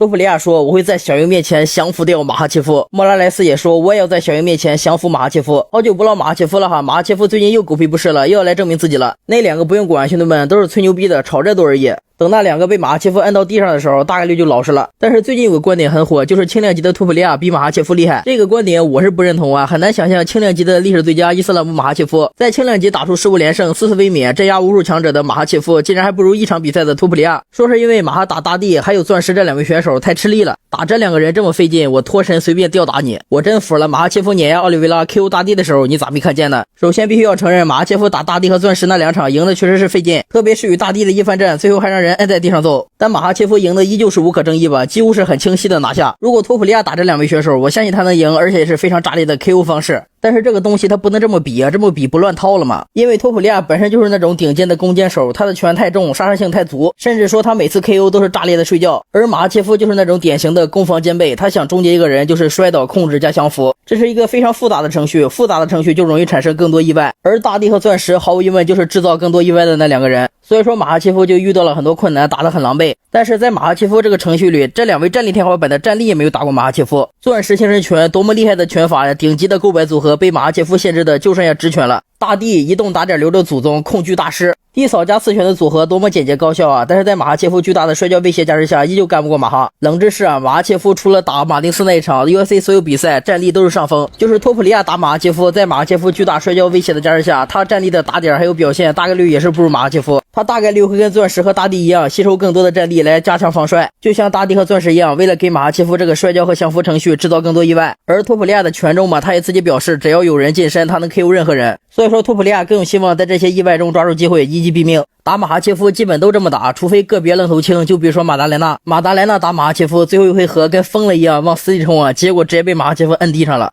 托普利亚说我会在小鹰面前降服掉马哈切夫，莫拉莱斯也说我也要在小鹰面前降服马哈切夫。好久不唠马哈切夫了哈，马哈切夫最近又狗屁不是了，又要来证明自己了。那两个不用管，兄弟们都是吹牛逼的，炒热度而已。等那两个被马哈切夫摁到地上的时候，大概率就老实了。但是最近有个观点很火，就是轻量级的托普利亚比马哈切夫厉害。这个观点我是不认同啊，很难想象轻量级的历史最佳伊斯兰姆马哈切夫在轻量级打出15连胜，4次卫冕，镇压无数强者的马哈切夫，竟然还不如一场比赛的托普利亚。说是因为马哈打大帝还有钻石这两位选手太吃力了，打这两个人这么费劲，我脱身随便吊打你。我真服了，马哈切夫碾压奥利维拉 KO 大帝的时候，你咋没看见呢？首先必须要承认，马哈切夫打大帝和钻石那两场赢的确实是费劲，特别是与大帝的一番战，最后还让人摁在地上揍。但马哈切夫赢的依旧是无可争议吧，几乎是很清晰的拿下。如果托普利亚打这两位选手，我相信他能赢，而且也是非常炸裂的 KO 方式。但是这个东西他不能这么比啊，这么比不乱套了吗？因为托普利亚本身就是那种顶尖的攻坚手，他的拳太重，杀伤性太足，甚至说他每次 KO 都是炸裂的睡觉。而马哈切夫就是那种典型的攻防兼备，他想终结一个人就是摔倒、控制加降服，这是一个非常复杂的程序，复杂的程序就容易产生更多意外。而大帝和钻石毫无疑问就是制造更多意外的那两个人，所以说马哈切夫就遇到了很多困难，打得很狼狈。但是在马哈切夫这个程序里，这两位战力天花板的战力也没有打过马哈切夫。钻石星人拳多么厉害的拳法呀，顶级的勾摆组合被马哈切夫限制的就剩下直拳了。大帝移动打点流的祖宗，控狙大师，地扫加刺拳的组合多么简洁高效啊！但是在马哈切夫巨大的摔跤威胁加持下，依旧干不过马哈。冷知识啊，马哈切夫除了打马丁斯那一场 UFC 所有比赛战力都是上风，就是托普利亚打马哈切夫，在马哈切夫巨大摔跤威胁的加持下，他战力的打点还有表现大概率也是不如马哈切夫。他大概率会跟钻石和大帝一样，吸收更多的战力来加强防摔，就像大帝和钻石一样，为了给马哈切夫这个摔跤和降服程序制造更多意外。而托普利亚的拳中嘛，他也自己表示，只要有人近身，他能 KO 任何人。所以说托普利亚更有希望在这些意外中抓住机会，一击毙命。打马哈切夫基本都这么打，除非个别愣头青，就比如说马达莱纳打马哈切夫最后一回合跟疯了一样往死里冲啊，结果直接被马哈切夫摁地上了。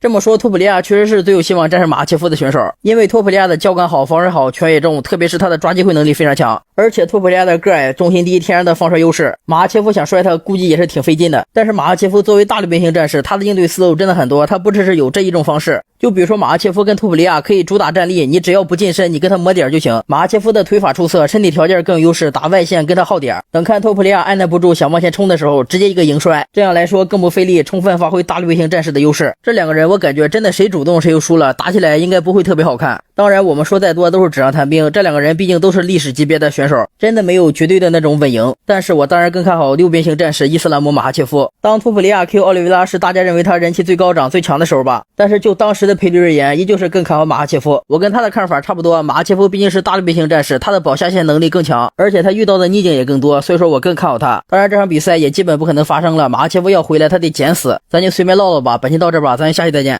这么说，托普利亚确实是最有希望战胜马哈切夫的选手，因为托普利亚的脚感好，防摔好，拳也重，特别是他的抓机会能力非常强，而且托普利亚的个矮，重心低，天然的防摔优势，马哈切夫想摔他估计也是挺费劲的。但是马哈切夫作为大绿变形战士，他的应对思路真的很多，他不只是有这一种方式。就比如说马哈切夫跟托普利亚可以主打战力，你只要不近身，你跟他磨点就行。马哈切夫的腿法出色，身体条件更有优势，打外线跟他耗点，等看托普利亚按耐不住想往前冲的时候，直接一个迎摔，这样来说更不费力，充分发挥大绿变形战士的优势。这两个人我感觉真的谁主动谁就输了，打起来应该不会特别好看。当然我们说再多都是纸上谈兵，这两个人毕竟都是历史级别的选手，真的没有绝对的那种稳赢。但是我当然更看好六边形战士伊斯兰姆马哈切夫。当托普利亚 KO 奥利维拉是大家认为他人气最高涨最强的时候吧，但是就当时的赔率而言，依旧是更看好马哈切夫。我跟他的看法差不多，马哈切夫毕竟是大绿变形战士，他的保下线能力更强，而且他遇到的逆境也更多，所以说我更看好他。当然这场比赛也基本不可能发生了，马哈切夫要回来他得捡死。咱就随便唠唠吧，本期到这吧，咱下期再见。